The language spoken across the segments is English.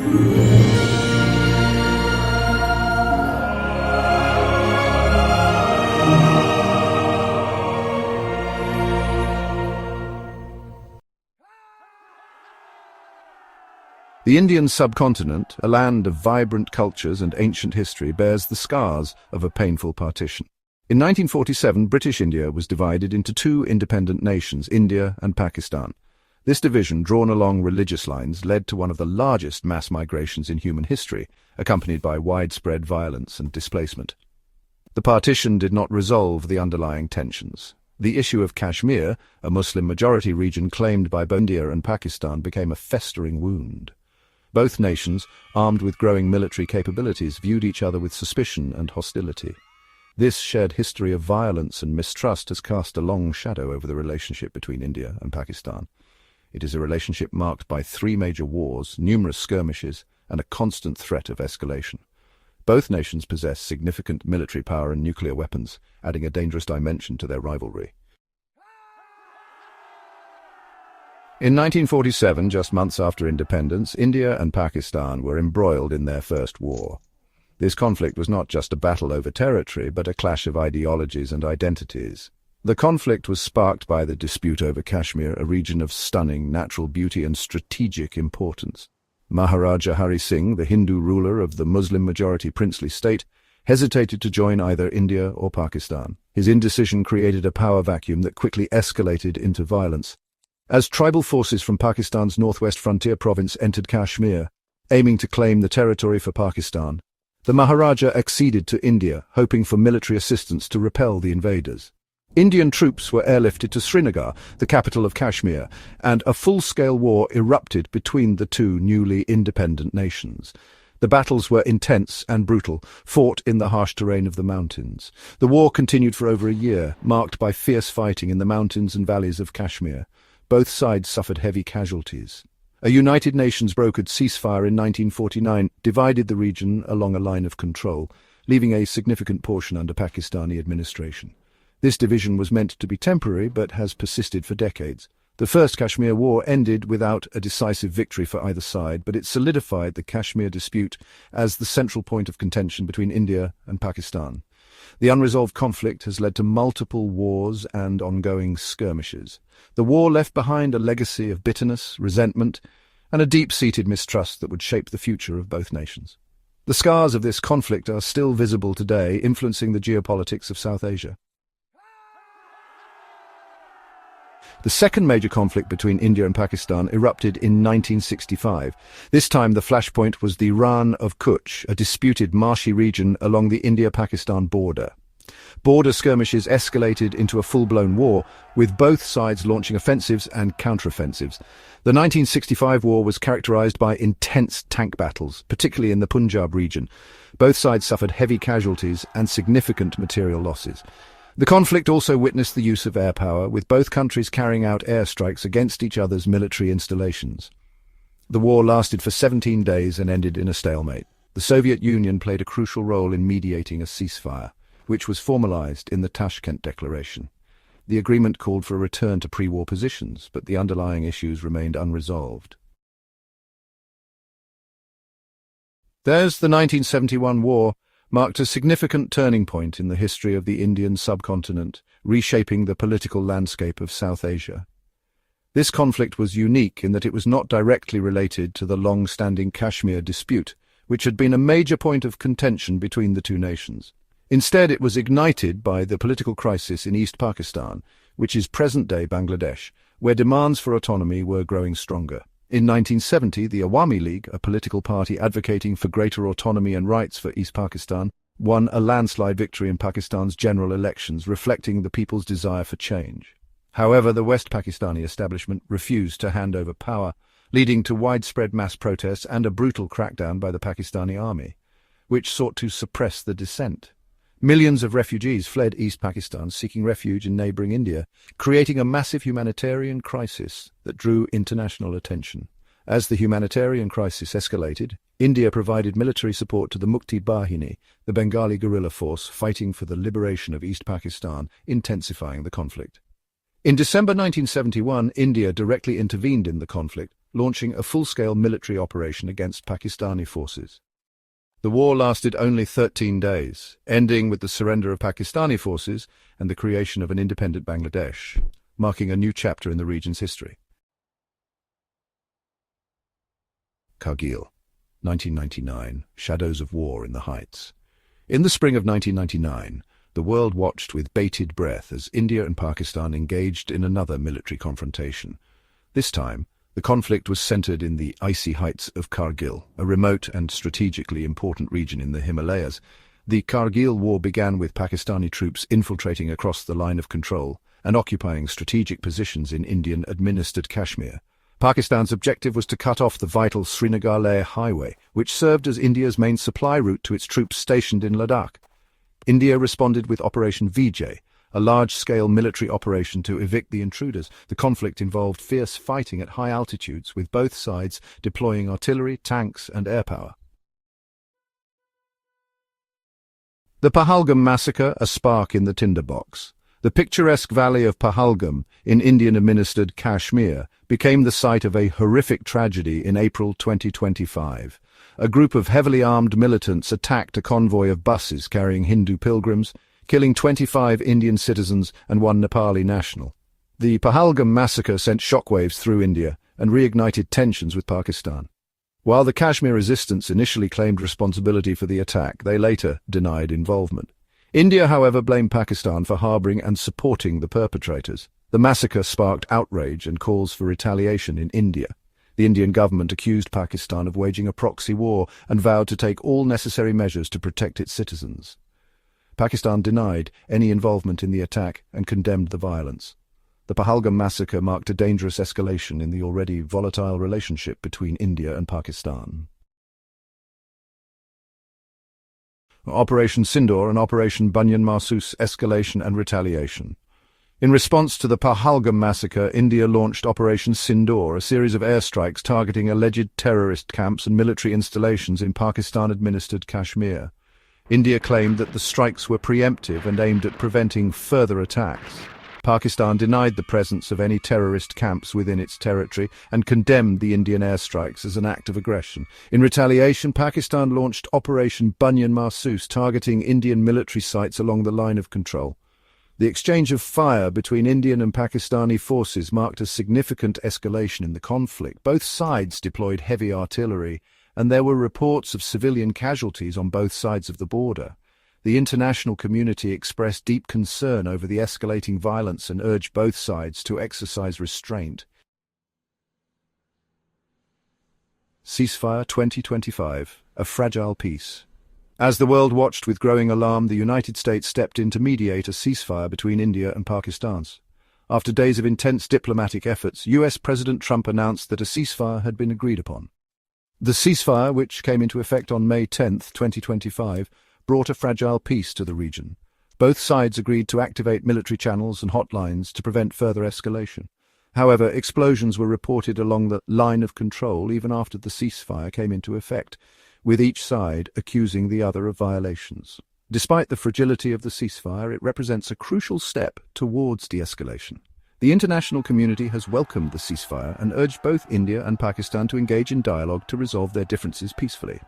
The Indian subcontinent, a land of vibrant cultures and ancient history, bears the scars of a painful partition. In 1947, British India was divided into two independent nations, India and Pakistan. This division, drawn along religious lines, led to one of the largest mass migrations in human history, accompanied by widespread violence and displacement. The partition did not resolve the underlying tensions. The issue of Kashmir, a Muslim-majority region claimed by both India and Pakistan, became a festering wound. Both nations, armed with growing military capabilities, viewed each other with suspicion and hostility. This shared history of violence and mistrust has cast a long shadow over the relationship between India and Pakistan. It is a relationship marked by 3 major wars, numerous skirmishes, and a constant threat of escalation. Both nations possess significant military power and nuclear weapons, adding a dangerous dimension to their rivalry. In 1947, just months after independence, India and Pakistan were embroiled in their first war. This conflict was not just a battle over territory, but a clash of ideologies and identities. The conflict was sparked by the dispute over Kashmir, a region of stunning natural beauty and strategic importance. Maharaja Hari Singh, the Hindu ruler of the Muslim-majority princely state, hesitated to join either India or Pakistan. His indecision created a power vacuum that quickly escalated into violence. As tribal forces from Pakistan's northwest frontier province entered Kashmir, aiming to claim the territory for Pakistan, the Maharaja acceded to India, hoping for military assistance to repel the invaders. Indian troops were airlifted to Srinagar, the capital of Kashmir, and a full-scale war erupted between the two newly independent nations. The battles were intense and brutal, fought in the harsh terrain of the mountains. The war continued for over a year, marked by fierce fighting in the mountains and valleys of Kashmir. Both sides suffered heavy casualties. A United Nations brokered ceasefire in 1949 divided the region along a line of control, leaving a significant portion under Pakistani administration. This division was meant to be temporary, but has persisted for decades. The First Kashmir War ended without a decisive victory for either side, but it solidified the Kashmir dispute as the central point of contention between India and Pakistan. The unresolved conflict has led to multiple wars and ongoing skirmishes. The war left behind a legacy of bitterness, resentment, and a deep-seated mistrust that would shape the future of both nations. The scars of this conflict are still visible today, influencing the geopolitics of South Asia. The second major conflict between India and Pakistan erupted in 1965. This time the flashpoint was the Rann of Kutch, a disputed marshy region along the India-Pakistan border. Border skirmishes escalated into a full-blown war, with both sides launching offensives and counteroffensives. The 1965 war was characterized by intense tank battles, particularly in the Punjab region. Both sides suffered heavy casualties and significant material losses. The conflict also witnessed the use of air power, with both countries carrying out airstrikes against each other's military installations. The war lasted for 17 days and ended in a stalemate. The Soviet Union played a crucial role in mediating a ceasefire, which was formalized in the Tashkent Declaration. The agreement called for a return to pre-war positions, but the underlying issues remained unresolved. There's the 1971 war, marked a significant turning point in the history of the Indian subcontinent, reshaping the political landscape of South Asia. This conflict was unique in that it was not directly related to the long-standing Kashmir dispute, which had been a major point of contention between the two nations. Instead, it was ignited by the political crisis in East Pakistan, which is present-day Bangladesh, where demands for autonomy were growing stronger. In 1970, the Awami League, a political party advocating for greater autonomy and rights for East Pakistan, won a landslide victory in Pakistan's general elections, reflecting the people's desire for change. However, the West Pakistani establishment refused to hand over power, leading to widespread mass protests and a brutal crackdown by the Pakistani army, which sought to suppress the dissent. Millions of refugees fled East Pakistan, seeking refuge in neighbouring India, creating a massive humanitarian crisis that drew international attention. As the humanitarian crisis escalated, India provided military support to the Mukti Bahini, the Bengali guerrilla force fighting for the liberation of East Pakistan, intensifying the conflict. In December 1971, India directly intervened in the conflict, launching a full-scale military operation against Pakistani forces. The war lasted only 13 days, ending with the surrender of Pakistani forces and the creation of an independent Bangladesh, marking a new chapter in the region's history. Kargil, 1999, Shadows of War in the Heights. In the spring of 1999, the world watched with bated breath as India and Pakistan engaged in another military confrontation. This time, the conflict was centered in the icy heights of Kargil, a remote and strategically important region in the Himalayas. The Kargil War began with Pakistani troops infiltrating across the line of control and occupying strategic positions in Indian-administered Kashmir. Pakistan's objective was to cut off the vital Srinagar-Leh highway, which served as India's main supply route to its troops stationed in Ladakh. India responded with Operation Vijay, a large-scale military operation to evict the intruders. The conflict involved fierce fighting at high altitudes, with both sides deploying artillery, tanks, and air power. The Pahalgam massacre, a spark in the tinderbox. The picturesque valley of Pahalgam, in Indian-administered Kashmir, became the site of a horrific tragedy in April 2025. A group of heavily armed militants attacked a convoy of buses carrying Hindu pilgrims, killing 25 Indian citizens and one Nepali national. The Pahalgam massacre sent shockwaves through India and reignited tensions with Pakistan. While the Kashmir resistance initially claimed responsibility for the attack, they later denied involvement. India, however, blamed Pakistan for harboring and supporting the perpetrators. The massacre sparked outrage and calls for retaliation in India. The Indian government accused Pakistan of waging a proxy war and vowed to take all necessary measures to protect its citizens. Pakistan denied any involvement in the attack and condemned the violence. The Pahalgam massacre marked a dangerous escalation in the already volatile relationship between India and Pakistan. Operation Sindoor and Operation Banyan Mahsus, escalation and retaliation. In response to the Pahalgam massacre, India launched Operation Sindoor, a series of airstrikes targeting alleged terrorist camps and military installations in Pakistan-administered Kashmir. India claimed that the strikes were preemptive and aimed at preventing further attacks. Pakistan denied the presence of any terrorist camps within its territory and condemned the Indian airstrikes as an act of aggression. In retaliation, Pakistan launched Operation Banyan Mahsus, targeting Indian military sites along the line of control. The exchange of fire between Indian and Pakistani forces marked a significant escalation in the conflict. Both sides deployed heavy artillery, and there were reports of civilian casualties on both sides of the border. The international community expressed deep concern over the escalating violence and urged both sides to exercise restraint. Ceasefire 2025, a fragile peace. As the world watched with growing alarm, the United States stepped in to mediate a ceasefire between India and Pakistan. After days of intense diplomatic efforts, US President Trump announced that a ceasefire had been agreed upon. The ceasefire, which came into effect on May 10, 2025, brought a fragile peace to the region. Both sides agreed to activate military channels and hotlines to prevent further escalation. However, explosions were reported along the line of control even after the ceasefire came into effect, with each side accusing the other of violations. Despite the fragility of the ceasefire, it represents a crucial step towards de-escalation. The international community has welcomed the ceasefire and urged both India and Pakistan to engage in dialogue to resolve their differences peacefully.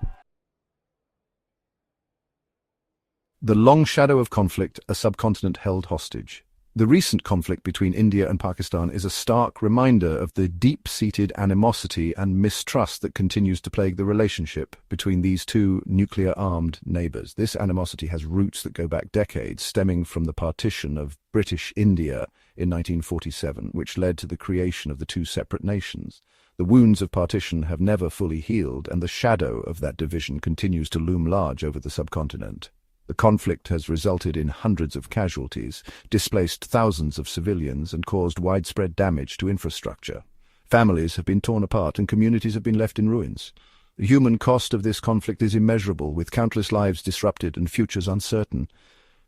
The long shadow of conflict, a subcontinent held hostage. The recent conflict between India and Pakistan is a stark reminder of the deep-seated animosity and mistrust that continues to plague the relationship between these two nuclear-armed neighbours. This animosity has roots that go back decades, stemming from the partition of British India in 1947, which led to the creation of the two separate nations. The wounds of partition have never fully healed, and the shadow of that division continues to loom large over the subcontinent. The conflict has resulted in hundreds of casualties, displaced thousands of civilians, and caused widespread damage to infrastructure. Families have been torn apart and communities have been left in ruins. The human cost of this conflict is immeasurable, with countless lives disrupted and futures uncertain.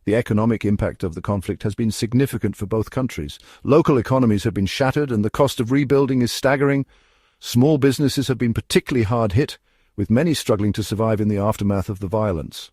The economic impact of the conflict has been significant for both countries. Local economies have been shattered and the cost of rebuilding is staggering. Small businesses have been particularly hard hit, with many struggling to survive in the aftermath of the violence.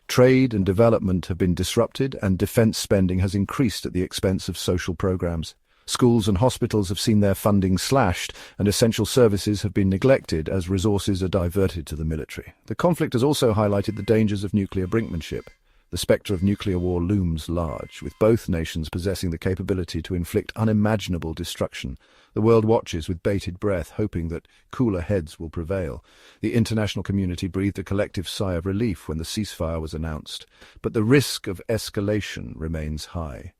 Trade and development have been disrupted, and defense spending has increased at the expense of social programs. Schools and hospitals have seen their funding slashed, and essential services have been neglected as resources are diverted to the military. The conflict has also highlighted the dangers of nuclear brinkmanship. The spectre of nuclear war looms large, with both nations possessing the capability to inflict unimaginable destruction. The world watches with bated breath, hoping that cooler heads will prevail. The international community breathed a collective sigh of relief when the ceasefire was announced, but the risk of escalation remains high.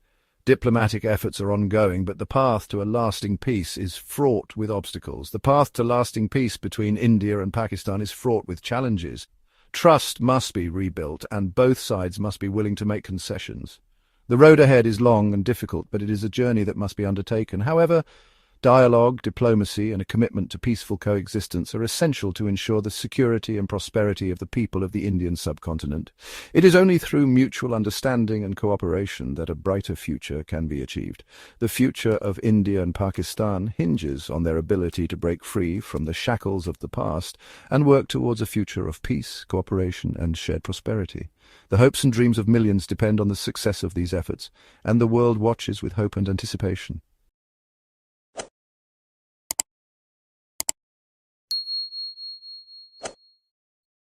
Diplomatic efforts are ongoing, but the path to a lasting peace is fraught with obstacles. The path to lasting peace between India and Pakistan is fraught with challenges. Trust must be rebuilt, and both sides must be willing to make concessions. The road ahead is long and difficult, but it is a journey that must be undertaken. However, dialogue, diplomacy, and a commitment to peaceful coexistence are essential to ensure the security and prosperity of the people of the Indian subcontinent. It is only through mutual understanding and cooperation that a brighter future can be achieved. The future of India and Pakistan hinges on their ability to break free from the shackles of the past and work towards a future of peace, cooperation, and shared prosperity. The hopes and dreams of millions depend on the success of these efforts, and the world watches with hope and anticipation.